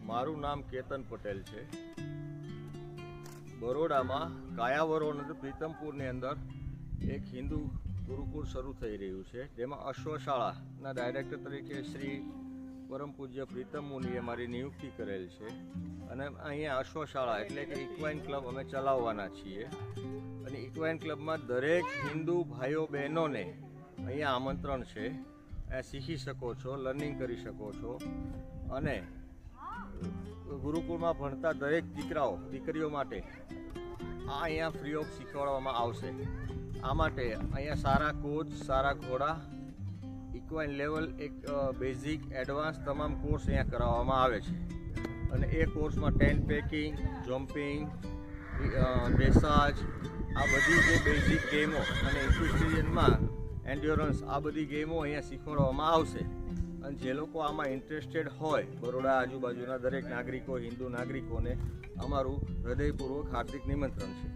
મારું નામ કેતન પટેલ છે. બરોડામાં કાયાવરોડ અને પ્રીતમપુરની અંદર એક હિન્દુ ગુરુકુળ શરૂ થઈ રહ્યું છે, જેમાં અશ્વશાળાના ડાયરેક્ટર તરીકે શ્રી પરમ પૂજ્ય પ્રીતમ મુનિએ મારી નિયુક્તિ કરેલ છે. અને અહીંયા અશ્વશાળા એટલે કે ઇક્વાઇન ક્લબ અમે ચલાવવાના છીએ. અને ઇક્વાઇન ક્લબમાં દરેક હિન્દુ ભાઈઓ બહેનોને અહીંયા આમંત્રણ છે. શીખી શકો છો, લર્નિંગ કરી શકો છો. અને ગુરુકુળમાં ભણતા દરેક દીકરીઓ માટે આ અહીંયા ફ્રી ઓફ શીખવાડવામાં આવશે. આ માટે અહીંયા સારા કોચ, સારા ઘોડા, ઇક્વાઇન લેવલ, એક બેઝિક, એડવાન્સ તમામ કોર્સ અહીંયા કરાવવામાં આવે છે. અને એ કોર્સમાં ટેન્ટ પેકિંગ, જમ્પિંગ, ડ્રેસાજ, આ બધી જે બેઝિક ગેમો અને ઇક્વિસ્ટેરિયનમાં એન્ડ્યોરન્સ, આ બધી ગેમો અહીંયા શીખવાડવામાં આવશે. અને જે લોકો આમાં ઇન્ટરેસ્ટેડ હોય, બરોડા આજુબાજુના દરેક નાગરિકો, હિન્દુ નાગરિકોને અમારું હૃદયપૂર્વક હાર્દિક નિમંત્રણ છે.